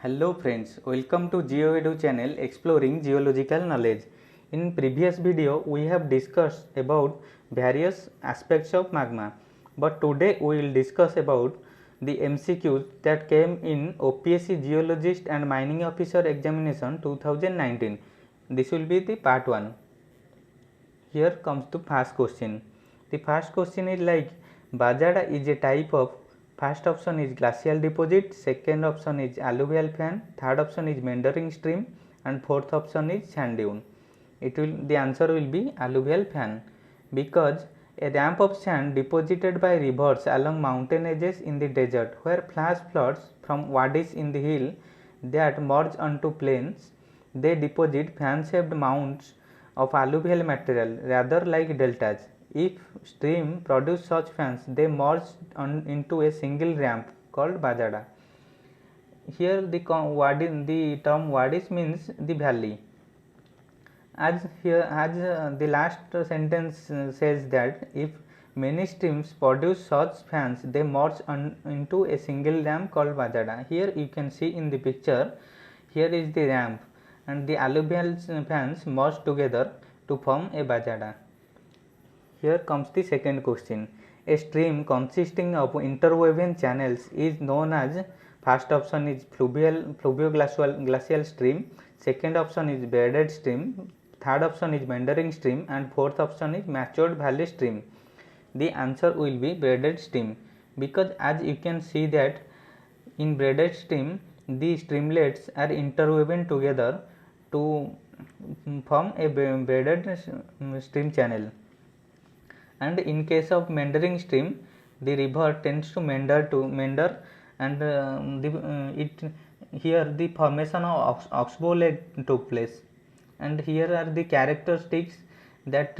Hello friends, welcome to GeoEdu channel exploring geological knowledge. In previous video we have discussed about various aspects of magma, but today we will discuss about the MCQs that came in OPSC Geologist and Mining Officer Examination 2019. This will be the part 1. Here comes the first question. The first question is like Bajada is a type of, first option is glacial deposit, second option is alluvial fan, third option is meandering stream and fourth option is sand dune. The answer will be alluvial fan, because a ramp of sand deposited by rivers along mountain edges in the desert where flash floods from wadis in the hill that merge onto plains, they deposit fan shaped mounds of alluvial material rather like deltas. If stream produce such fans, they merge into a single ramp called bajada. Here the term wadis means the valley. As the last sentence says that if many streams produce such fans, they merge into a single ramp called bajada. Here you can see in the picture, here is the ramp and the alluvial fans merge together to form a bajada. Here comes the second question. A stream consisting of interwoven channels is known as, first option is fluvio-glacial stream, second option is bedded stream, third option is meandering stream and fourth option is matured valley stream. The answer will be bedded stream, because as you can see that in bedded stream the streamlets are interwoven together to form a bedded stream channel. And in case of meandering stream, the river tends to meander and here the formation of oxbow leg took place, and here are the characteristics that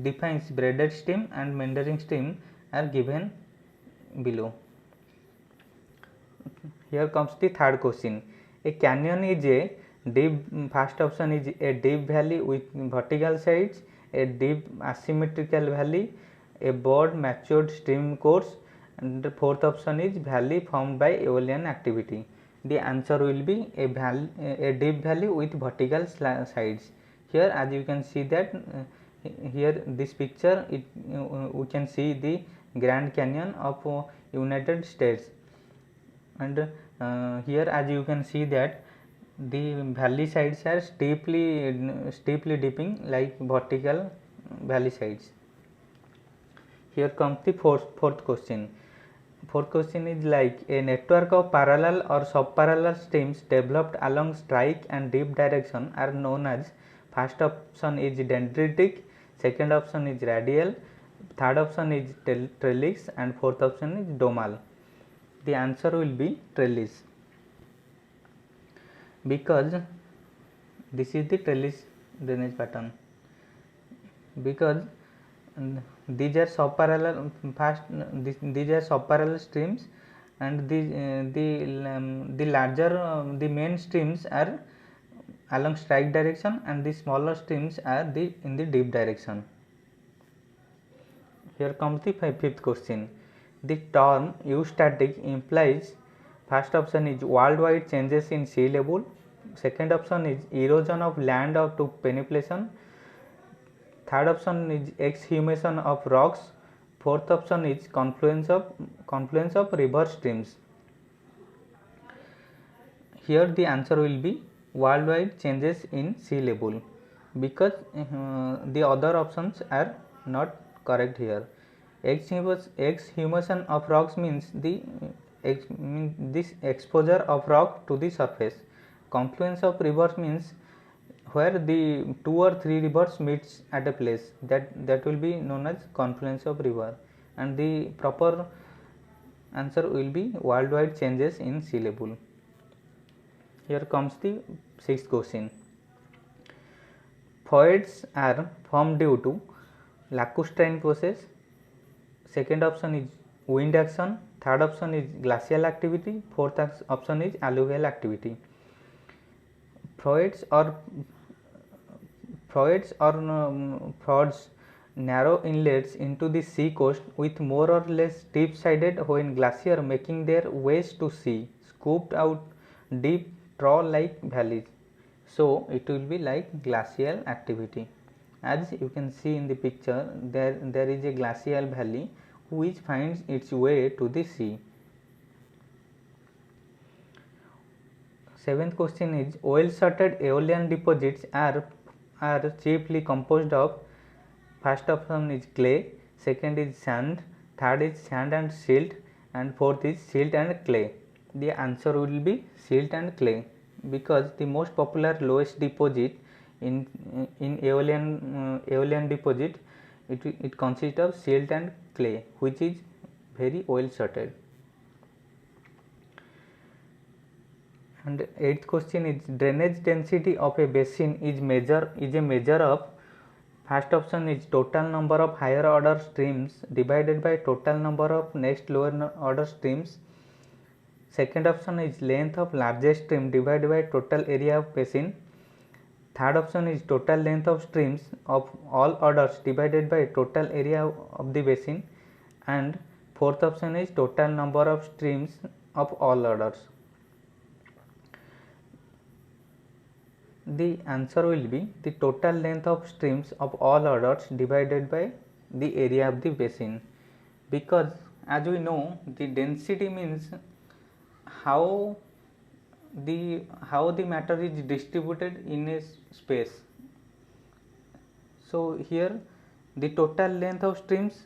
defines bedded stream and meandering stream are given below. Here comes the third question. A canyon is a deep, first option is a deep valley with vertical sides, a deep asymmetrical valley, a broad matured stream course, and the fourth option is valley formed by aeolian activity. The answer will be a deep valley with vertical sides. Here as you can see that here this picture we can see the Grand Canyon of United States, and here as you can see that the valley sides are steeply dipping like vertical valley sides. Here comes the fourth question. Fourth question is like a network of parallel or subparallel streams developed along strike and dip direction are known as, first option is dendritic, second option is radial, third option is trellis and fourth option is domal. The answer will be trellis, because this is the trellis drainage pattern, because these are subparallel streams, and the larger the main streams are along strike direction and the smaller streams are in the dip direction. Here comes the fifth question. The term eustatic implies, first option is worldwide changes in sea level, second option is erosion of land to penetration, third option is exhumation of rocks, fourth option is confluence of river streams. Here the answer will be worldwide changes in sea level, because the other options are not correct here. Exhumation of rocks means this exposure of rock to the surface. Confluence of rivers means where the 2 or 3 rivers meets at a place, that will be known as confluence of river, and the proper answer will be worldwide changes in sea level. Here comes the sixth question. Voids are formed due to lacustrine process, second option is wind action, third option is glacial activity, fourth option is alluvial activity. Voids or frauds narrow inlets into the sea coast with more or less steep sided when glacier making their ways to sea, scooped out deep trough like valleys. So it will be like glacial activity. As you can see in the picture, there is a glacial valley which finds its way to the sea. Seventh question is, oil sorted aeolian deposits are chiefly composed of, first option is clay, second is sand, third is sand and silt, and fourth is silt and clay. The answer will be silt and clay, because the most popular lowest deposit in aeolian deposit, it consists of silt and clay, which is very oil sorted. And eighth question is, drainage density of a basin is a measure of, first option is total number of higher order streams divided by total number of next lower order streams. Second option is length of largest stream divided by total area of basin. Third option is total length of streams of all orders divided by total area of the basin. And fourth option is total number of streams of all orders. The answer will be the total length of streams of all orders divided by the area of the basin, because as we know, the density means how the matter is distributed in a space. So here the total length of streams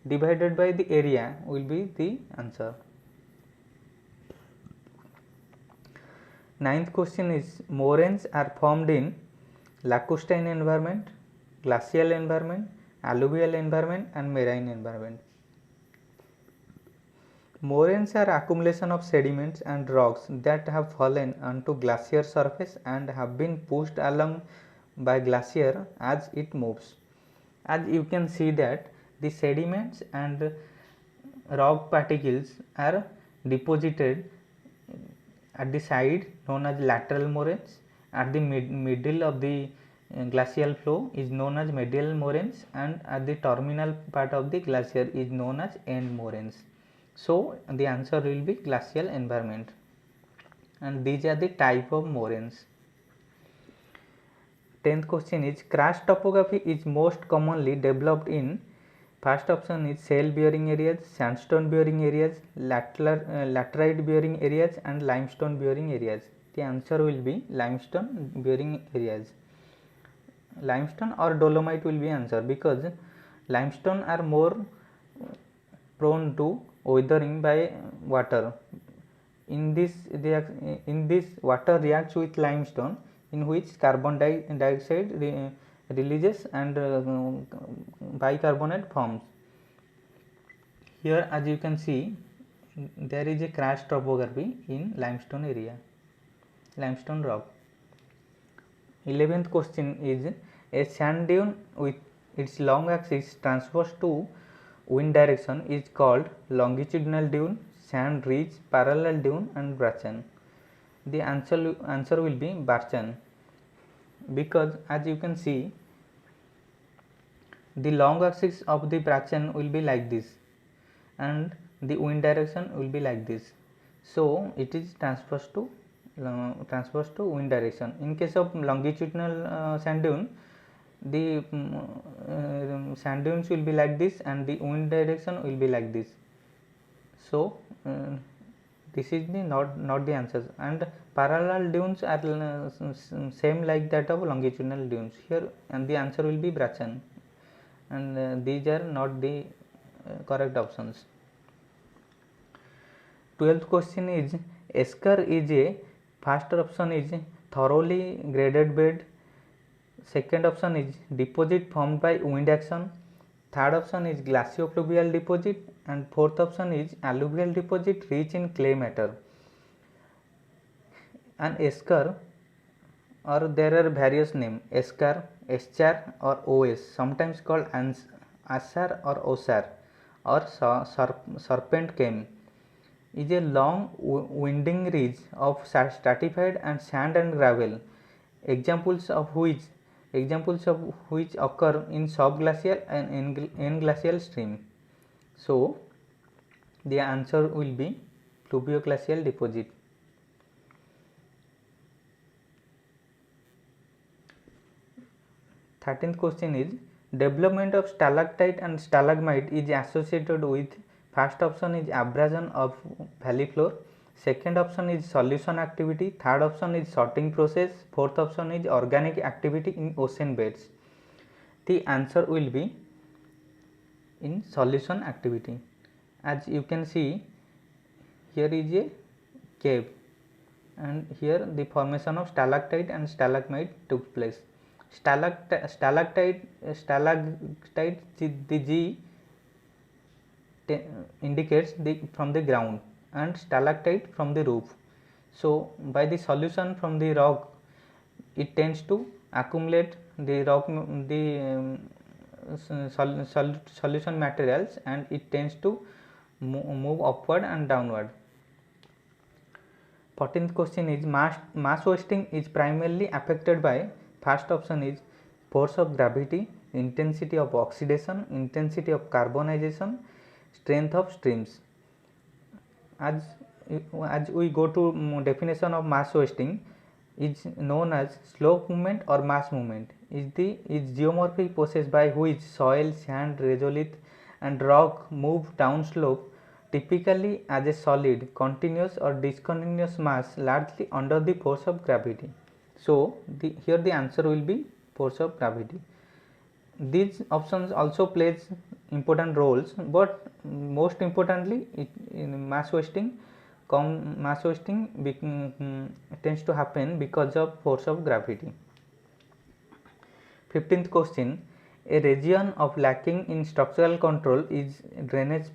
divided by the area will be the answer. Ninth question is, moraines are formed in lacustrine environment, glacial environment, alluvial environment, and marine environment. Moraines are accumulation of sediments and rocks that have fallen onto glacier surface and have been pushed along by glacier as it moves. As you can see that the sediments and rock particles are deposited at the side, known as lateral moraines. At the middle of the glacial flow is known as medial moraines, and at the terminal part of the glacier is known as end moraines. So the answer will be glacial environment, and these are the type of moraines. 10th question is, karst topography is most commonly developed in, first option is shale bearing areas, sandstone bearing areas, laterite bearing areas, and limestone bearing areas. The answer will be limestone bearing areas. Limestone or dolomite will be answer, because limestone are more prone to weathering by water. In this water reacts with limestone, in which carbon dioxide releases and bicarbonate forms. Here as you can see, there is a karst topography in limestone area, limestone rock. 11th question is, a sand dune with its long axis transverse to wind direction is called longitudinal dune, sand ridge, parallel dune, and brachen. The answer will be brachen, because as you can see, the long axis of the brachen will be like this and the wind direction will be like this. So it is transverse to wind direction. In case of longitudinal sand dune, the sand dunes will be like this and the wind direction will be like this. So this is the not the answers. And parallel dunes are same like that of longitudinal dunes here, and the answer will be brachen, and these are not the correct options. 12th question is, esker is a, first option is thoroughly graded bed, second option is deposit formed by wind action, third option is glaciofluvial deposit, and fourth option is alluvial deposit rich in clay matter. An esker, or there are various names, esker, eschar, or os, sometimes called asar or osar, or serpent came, is a long winding ridge of stratified and sand and gravel, examples of which examples of which occur in subglacial and englacial stream. So the answer will be fluvioglacial deposit. 13th question is, development of stalactite and stalagmite is associated with, first option is abrasion of valley floor, second option is solution activity, third option is sorting process, fourth option is organic activity in ocean beds. The answer will be in solution activity. As you can see, here is a cave and here the formation of stalactite and stalagmite took place. Stalactite, the G indicates from the ground and stalactite from the roof. So by the solution from the rock, it tends to accumulate the rock, the solution materials, and it tends to move upward and downward. 14th question is, mass wasting is primarily affected by, first option is force of gravity, intensity of oxidation, intensity of carbonization, strength of streams. As we go to definition of mass wasting, is known as slope movement or mass movement, is geomorphic process by which soil, sand, regolith and rock move downslope, typically as a solid, continuous or discontinuous mass, largely under the force of gravity. So here the answer will be force of gravity. These options also plays important roles, but most importantly, in mass wasting tends to happen because of force of gravity. 15th question, a region of lacking in structural control is drainage,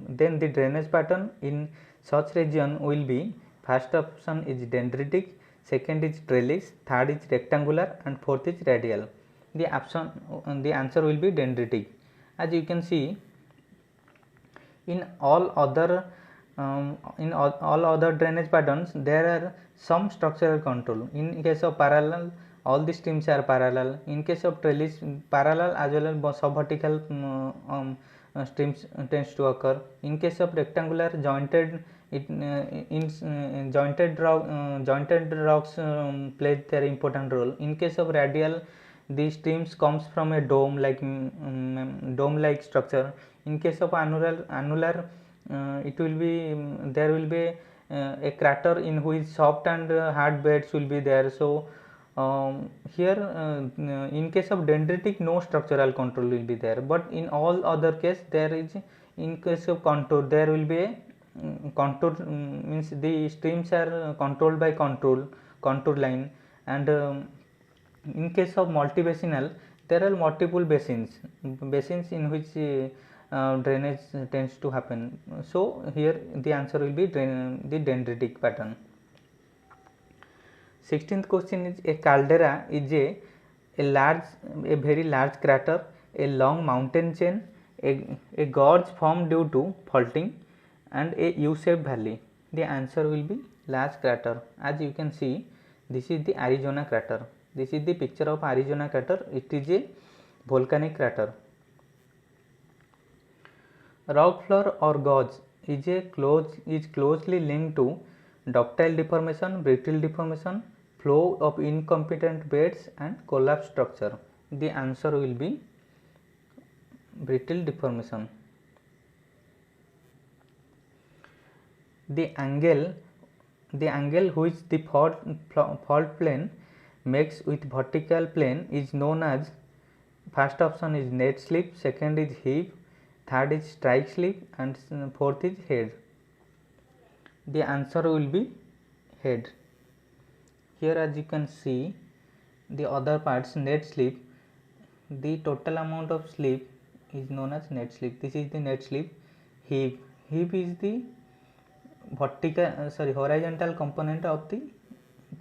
then the drainage pattern in such region will be, first option is dendritic, second is trellis, third is rectangular and fourth is radial. The answer will be dendritic. As you can see, in all other drainage patterns there are some structural control. In case of parallel, all the streams are parallel. In case of trellis, parallel as well as subvertical streams tends to occur. In case of rectangular, jointed rocks play their important role. In case of radial, the streams comes from a dome like structure. In case of annular, it will be there will be a crater in which soft and hard beds will be there. So here in case of dendritic, no structural control will be there, but in all other case there is. In case of contour, there will be a contour, means the streams are controlled by contour line, and in case of multibasinal, there are multiple basins in which drainage tends to happen. So here the answer will be the dendritic pattern. 16th question is, a caldera is a very large crater, a long mountain chain, a gorge formed due to faulting, and a U-shaped valley. The answer will be large crater. As you can see, this is the Arizona crater. This is the picture of Arizona crater. It is a volcanic crater. Rock floor or gorge is closely linked to ductile deformation, brittle deformation, flow of incompetent beds and collapse structure. The answer will be brittle deformation. The angle which the fault plane makes with vertical plane is known as, first option is net slip, second is heave, third is strike slip and fourth is head. The answer will be head. Here as you can see, the other parts, net slip, the total amount of slip is known as net slip. This is the net slip. Heave is the horizontal component of the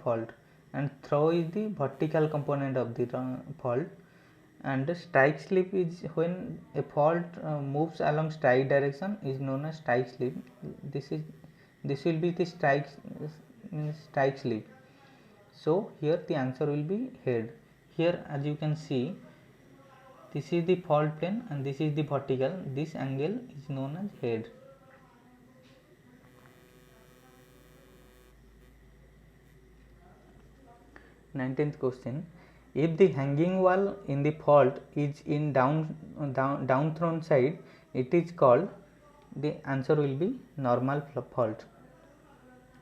fault, and throw is the vertical component of the fault, and strike slip is when a fault moves along strike direction, is known as strike slip. This will be the strike slip. So here the answer will be head. here as you can see, this is the fault plane and this is the vertical. This angle is known as head. Nineteenth question: if the hanging wall in the fault is in down thrown side, it is called, the answer will be normal fault.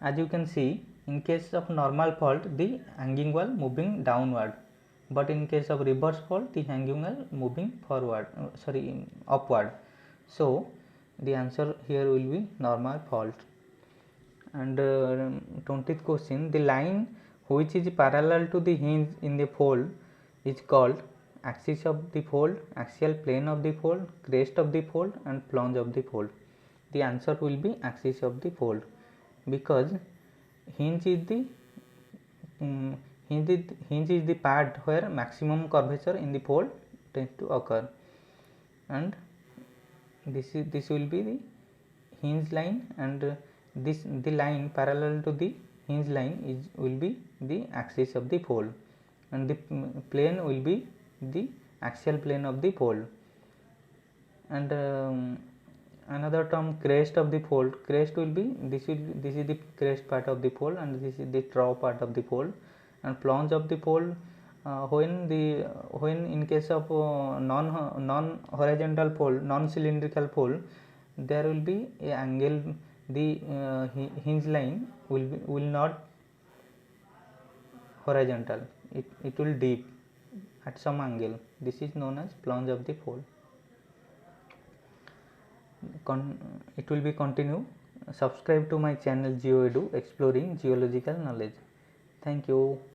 As you can see, in case of normal fault, the hanging wall moving downward, but in case of reverse fault, the hanging wall moving forward, upward. So the answer here will be normal fault. And 20th question: the line which is parallel to the hinge in the fold is called axis of the fold, axial plane of the fold, crest of the fold, and flange of the fold. The answer will be axis of the fold, because hinge is the part where maximum curvature in the fold tends to occur, and this will be the hinge line, and the line parallel to the hinge line will be the axis of the fold, and the plane will be the axial plane of the fold. And another term, crest of the fold. Crest will be this is the crest part of the fold, and this is the trough part of the fold. And flange of the fold, when in case of non horizontal fold, non cylindrical fold, there will be a angle. The hinge line will not horizontal, it will dip at some angle. This is known as flange of the fold. It will be continue. Subscribe to my channel GeoEdu, exploring geological knowledge. Thank you.